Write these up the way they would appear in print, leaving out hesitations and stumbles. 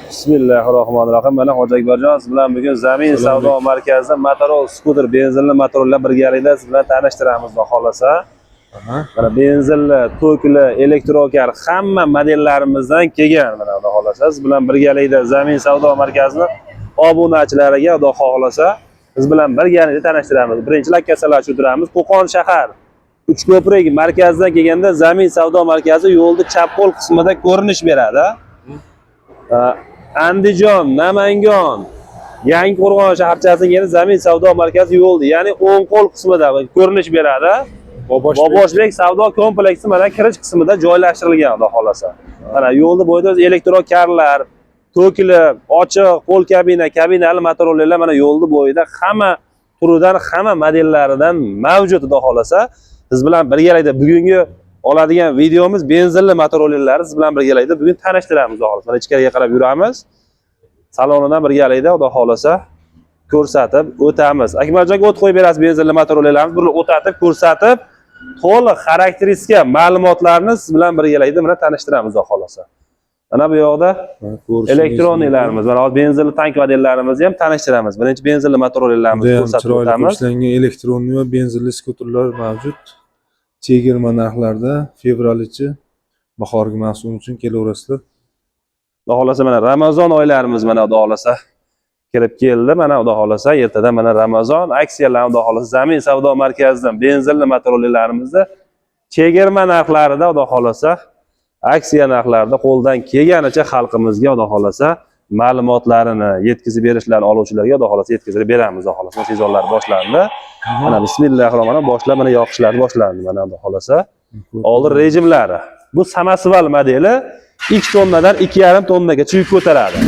Bismillahirrohmanirrohim. Mana Hoji Akbarjon siz bilan bugun Zamin savdo markazida Motorola skuter benzinli motorlar birgalikda siz bilan tanishtiramiz xohlasa. Mana benzinli, tokli, elektrokar hamma modellarimizdan kelgan mana xudo xohlasa siz bilan birgalikda Zamin savdo markazini obunachilariga xudo xohlasa siz bilan birgalikda tanishtiramiz. Birinchi lokatsiyalarga o'tiramiz. Qo'qon shahar Uchko'prik markazidan kelganda Zamin savdo markazi yo'lda chap qo'l qismida ko'rinish beradi. Andijon, Namangan, Yangiqo'rg'on shaharchasining yana Zamin savdo markazi yo'lda, ya'ni o'ng qo'l qismida ko'rinish beradi. Boboshbek savdo kompleksi mana kirish qismida joylashtirilgan xudo xolasa. Mana yo'lda bo'yida elektrokarlar, tokli, ochiq, qo'l kabina, kabinali motorollar mana yo'lda bo'yida hamma turidan, hamma modellaridan mavjud xudo xolasa. Siz bilan birgalikda bugungi oladigan videomiz benzinli motorollarni siz bilan birgalikda bugun tanishtiramiz xudo xolasa. Mana ichkariga qarab yuramiz. Salonidan birgalikda xudo xolasa ko'rsatib o'tamiz. Akmaljonga o't qo'yib berasiz benzinli motorollarni bir o'tatib ko'rsatib, to'liq xarakteristika ma'lumotlarni siz bilan birgalikda mana tanishtiramiz xudo xolasa. Mana bu yoqda elektroniklarimiz, mana benzinli tank modelllarimizni ham tanishtiramiz. Birinchi benzinli motorollarimizni ko'rsatib o'tamiz. Ishlangan elektronli va benzinli skuterlar mavjud. Chegirma narxlarda fevralichi bahorgi mavsum uchun kelaverasizlar. Xudo xolasa mana Ramazon oylarimiz mana xudo xolasa kirib keldi. Mana xudo xolasa ertadan mana Ramazon aksiyalarni xudo xolasa Zamin savdo markazidan benzinli motorollarimizni chegirma narxlarida xudo xolasa aksiya narxlarida qo'ldan kelganicha xalqimizga xudo xolasa ma'lumotlarini yetkazib berishlarni oluvchilarga xudo xolasa yetkazib beramiz xudo xolasa. Sezonlar boshlandi. Mana bismillahirrohmanirrohim boshlar mana yoqishlar boshlandi mana xudo xolasa. Oldin rejimlari. Bu Samasval modeli 2 tonnadan 2,5 tonnagacha yuk ko'taradi.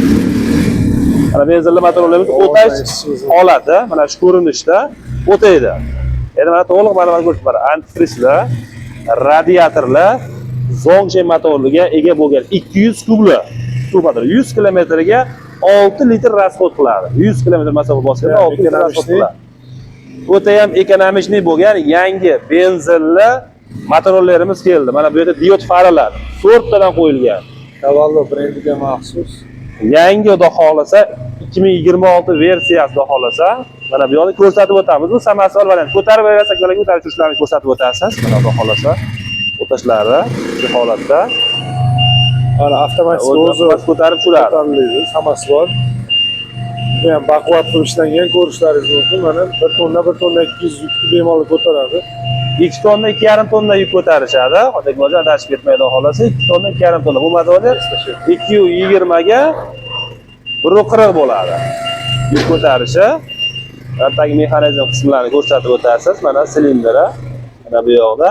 Mana benzinli motorlarimiz o'tash holati mana shu ko'rinishda o'taydi. Endi mana to'liq ma'lumot ko'rib mana antifrizlar, radiatorlar, Zongshen motorliga ega bo'lgan 200 kubli motor 100 kilometrga 6 litr rasxod qiladi. 100 kilometr masofa bosganda 6 litr rasxod qiladi. O'ta ham ekonomik bo'lgan yangi benzinli motorollarimiz keldi. Mana bu yerda diod faralar 4 tadan qo'yilgan. Cavallo brendiga maxsus. Yangi xudo xolasa 2026 versiyasi xudo xolasa mana bu yerda ko'rsatib o'tamiz. Bu Samasval variant. Ko'tarib berasak yoki ko'tarib turishlarini ko'rsatib o'tasiz. Mana xudo xolasa o'tashlari shu holatda. Mana avtomatik o'zi ko'tarib turadi. Samasval. Bu ham baquvvat qilib ishlangan ko'rishlaringiz mumkin. Mana 1 tonna 200 yukni bemalol ko'taradi. 2 tonna 2,5 tonna yuk ko'tarishadi. Xo'jaboy adashib ketmaydi xolasa 2 tonna 2,5 tonna. Bu motorlar 220 ga 140 bo'ladi. Yuk ko'tarishi. Ortagi mexanizm qismlarini ko'rsatib o'tasiz. Mana silindri mana bu yoqda.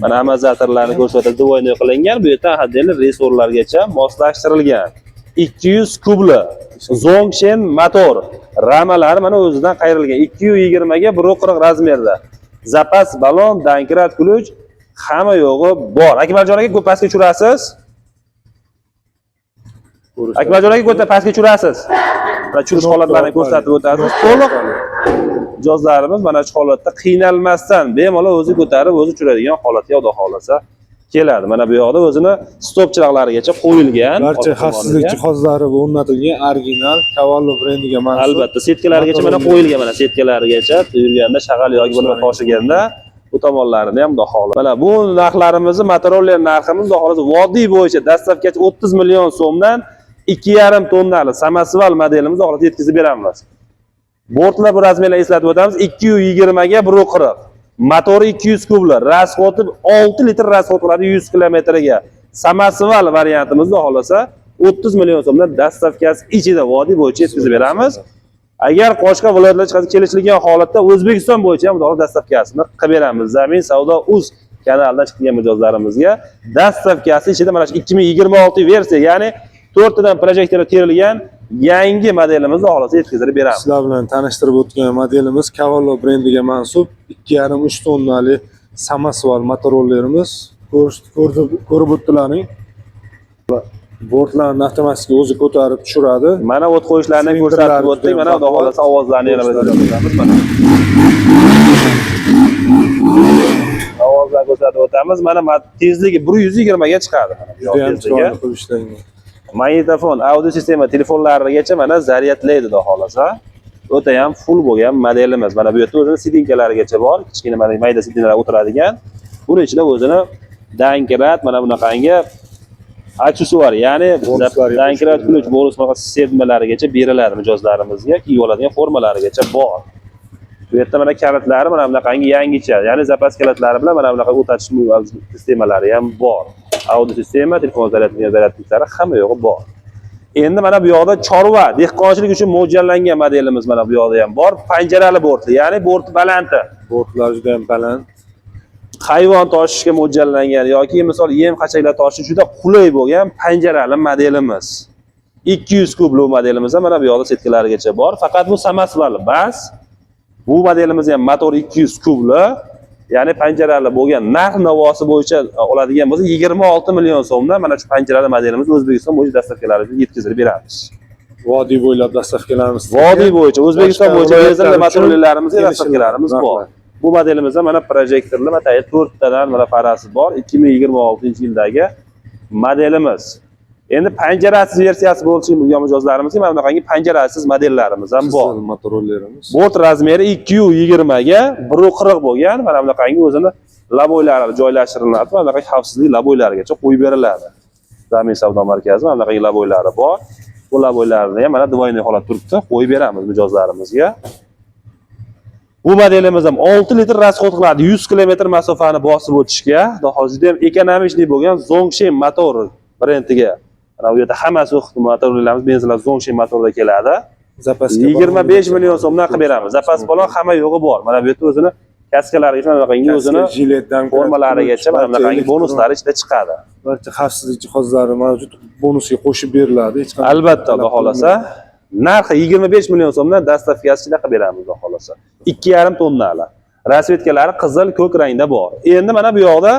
Mana amortizatorlarni ko'rsatib duvoyni qilingan. Bu yerda haddiy resorlargacha moslashtirilgan. 200 kubli Zongshen motor ramalari mana o'zidan qayrilgan. 220 ga 140 razmerda. Zapas balon, dankrat ключ hamma yo'g'i bor. Akmaljon aka ko'p pastga tushirasiz. Akmaljon aka ko'p pastga tushirasiz. Mana tushirish holatlarini ko'rsatib o'tasiz. To'liq mijozlarimiz mana shu holatda qiynalmasdan bemalol o'zi ko'tarib, o'zi tushiradigan holatga xudo xolasa keladi. Mana bu yoqda o'zini stop chiroqlarigacha qo'yilgan. Barcha xavfsizlik jihozlari o'rnatilgan original Cavallo brendiga mansub. Albatta, setkalarigacha mana qo'yilgan mana setkalarigacha yurganda shag'al yoki bo'lmasa toshiganda bu tomonlarini ham xudo xolasa. Mana bu narxlarimizni Motorola narximiz xudo xolasa vodiy bo'yicha dastavkachi 30 million so'mdan 2,5 tonnali Samasval modelimizni xudo xolasa yetkazib beramiz. Bortlar bu razmerlar eslatib o'tamiz. 220 ga 140. Motori 200 kubli, rasxodi 6 litr rasxod qiladi 100 kilometrga. Samasval variantimizni xolasa 30 million so'mdan dastavkasi ichida vodiy bo'yicha yetkazib beramiz. Agar boshqa viloyatlarga kelishilgan holatda O'zbekiston bo'yicha ham dastavkasini qilib beramiz. Zamin savdo uz kanalidan chiqqan mijozlarimizga dastavkasi ichida mana shu 2026 versiya, ya'ni 4 tadan projektor terilgan yangi modelimizni xolasa yetkazib beramiz. Sizlar bilan tanishtirib o'tgan modelimiz Cavallo brendiga mansub 2,5-3 tonnali Samasval motorollarimiz. Ko'rib o'tdilaring. Bortlarni avtomatik o'zi ko'tarib tushiradi. Mana o't qo'yishlarni ko'rsatib o'tdik. Mana xudo xolasa ovozlarni yana ko'rsatamiz. Mana ovozlarni ko'rsatib o'tamiz. Mana tezligi 120 ga chiqadi. Juda ham chiroyli qilib ishlangan. magnitofon, audio sistema telefonlarigacha mana zaryadlaydi xudo xolasa. O'ta ham full bo'lgan modelimiz. Mana bu yerda o'zini sidinkalarigacha bor, kichkina mana mayda sidinlar o'tiradigan. Buning ichida o'zini dankrat mana bunaqangi aksessuar, ya'ni dankrat ключ bonus sermalarigacha beriladi mijozlarimizga, kiyib oladigan formalarigacha bor. Bu yerda mana kalitlari mana bunaqangi yangicha, ya'ni zapas kalitlari bilan mana bunaqa o'tatish sistemalari ham bor. Audio sistema, telefon zaryadliklari hamma yo'g'i bor. Endi mana bu yoqda chorva, dehqonchilik uchun mo'ljallangan modelimiz mana bu yoqda ham bor. Panjarali bortli, ya'ni borti balandti. Bortlar juda ham baland. Hayvon tashishga mo'ljallangan yoki misol yem xachaklar tashish juda qulay bo'lgan panjarali modelimiz. 200 kubli modelimiz ham mana bu yoqda setkalarigacha bor. Faqat bu samasval bas. Bu modelimiz ham motor 200 kubli, ya'ni panjarali bo'lgan narx navosi bo'yicha oladigan bo'lsa 26 million so'mdan mana shu panjarali modelimizni O'zbekiston bo'yicha dastavkalariga yetkazib beramiz. Vodiy bo'ylab dastavkalarimiz. Vodiy bo'yicha O'zbekiston bo'yicha benzinli motorlarimiz dastavkalarimiz bor. Bu modelimizda mana projektorli matay 4 tadan mana farasi bor. 2026-yildagi modelimiz. Endi panjarasiz versiyasi bo'lishi mijozlarimizga mana bunaqangi panjarasiz modellarimiz ham bor. Motorollerimiz. Bort razmeri 2U20 ga 140 bo'lgan. Mana bunaqangi o'zini laboylari joylashtiriladi. Mana bunaqa xavfsizlik laboylarigacha qo'yib beriladi. Zamin savdo markazi mana bunaqangi laboylari bor. Bu laboylarni ham mana divoyniy holat turibdi, qo'yib beramiz mijozlarimizga. Bu modelimiz ham 6 litr rasxod qiladi. 100 km masofani bosib o'tishga, juda ham ekonomik bo'lgan Zongshen motor brendiga. Mana bu yerda hammasi motorlarimiz benzinlar Zongshen motorda keladi. Zapaska 25 million so'mdan qilib beramiz. Zapas balon hamma yo'g'i bor. Mana bu yerda o'zini kaskalariga mana bunaqangi o'zini formalarigacha mana bunaqangi bonuslari ichida chiqadi. Barcha xavfsizlik jihozlari mavjud, bonusga qo'shib beriladi. Hech qanday Albatta, xudo xolasa. Narxi 25 million so'mdan dastavkasida qilib beramiz, xudo xolasa. 2,5 tonnali. Rasvetkalari qizil, ko'k rangda bor. Endi mana bu yoqda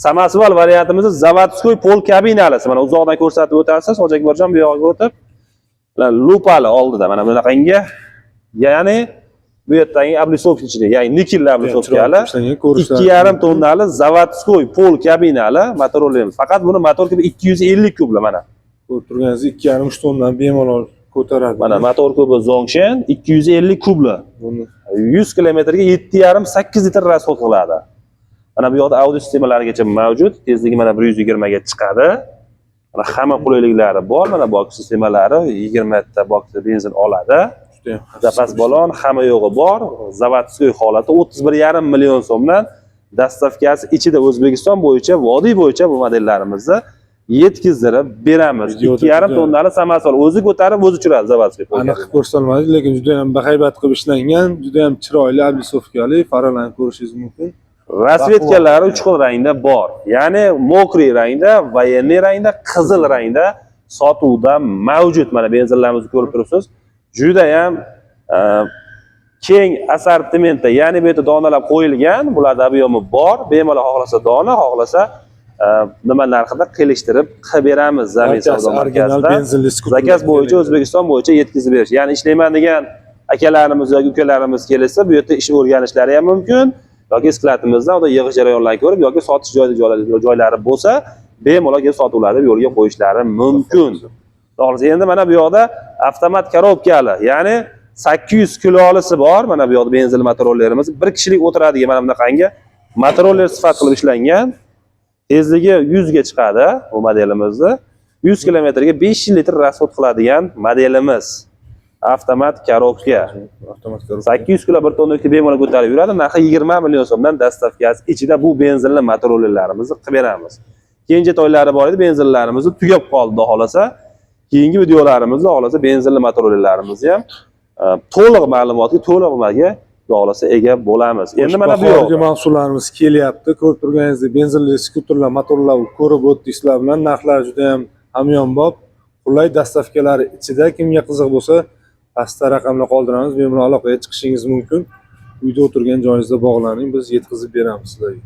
samasval variantimizni zavodskoy pol kabinalisi. Mana uzoqdan ko'rsatib o'tarsiz, Hoji Akbarjon bu yoqqa o'tib, lupali oldida mana bunaqangi, ya'ni bu yerdagi ablisovka ichida, ya'ni nikel ablisovkali 2,5 tonnali zavodskoy pol kabinali motorollerimiz. Faqat buni motor kubi 250 kubli mana. Ko'rib turganingiz 2,5 tondan bemalol ko'taradi. Mana motor kubi Zongshen 250 kubli. 100 km ga 7,5-8 litr rasxod qiladi. Mana bu yoqda audio sistemalarigacha mavjud. Tezligi mana 120 ga chiqadi. Mana hamma qulayliklari bor. Mana boks sistemalari 20 ta boks benzin oladi. Zapas balon hamma yo'g'i bor. Zavodskoy holati 31,5 million so'mdan dastavkasi ichida O'zbekiston bo'yicha, vodiy bo'yicha bu modellarimizni yetkazib beramiz. 2,5 tonnali samasval o'zi ko'tarib, o'zi tushiradi zavodskoy. Aniq ko'rsatilmadi, lekin juda ham bahaybat qilib ishlangan, juda ham chiroyli ablisovkali, farlarni ko'rishingiz mumkin. Rasvetkalari 3 xil rangda bor. Ya'ni mokriy rangda, voyenniy rangda, qizil rangda sotuvda mavjud. Mana benzinlarimizni ko'rib turibsiz. Juda ham keng assortimentda, ya'ni bu yerda donalar qo'yilgan, bularda obyomi bor. Bemalol xohlasa dona, xohlasa nima narxida kelishtirib qilib beramiz Zamin savdo markazida. Zakaz bo'yicha O'zbekiston bo'yicha yetkazib berish. Ya'ni ishlayman degan akalarimiz yoki ukalarimiz kelsa, bu yerda ish o'rganishlari ham mumkin. Yoki sklatimizdan unda yig'ish jarayonlarini ko'rib yoki sotish joylari bo'lsa, bemalol kelib sotuvlarni yo'lga qo'yishlari mumkin. To'g'risi, endi mana bu yoqda avtomat korobkali, ya'ni 800 kilolisi bor. Mana bu yoqda benzinli motorollerimiz bir kishilik o'tiradigan mana bunaqangi motoroller sifat qilib ishlangan. Tezligi 100 ga chiqadi bu modelimizni. 100 km ga 5 litr rasxod qiladigan modelimiz. Avtomat korobka. 800 kg 1 tonna bemalol ko'tarib yuradi. Narxi 20 million so'mdan dastavkasi ichida bu benzinli motorollerlarimizni qilib beramiz. Keyingi to'ylari bor edi, benzinlarimizni tugab qoldi xolasa. Keyingi videolarimizda xolasa benzinli motorollerlarimizni ham to'liq ma'lumotga, to'liq nimaga xolasa ega bo'lamiz. Endi mana bu yo'q. Mahsulotlarimiz kelyapti. Ko'rib turganingizdek, benzinli skuterlar, motorlar ko'rib o'tdingizlar bilan narxlar juda ham hamyonbop. Qulay dastavkalar ichida kimga qiziq bo'lsa, pastda raqamlar qoldiramiz, bemalol aloqaga chiqishingiz mumkin. Uyda o'tirgan joyingizda bog'laning, biz yetkazib beramiz sizlarga.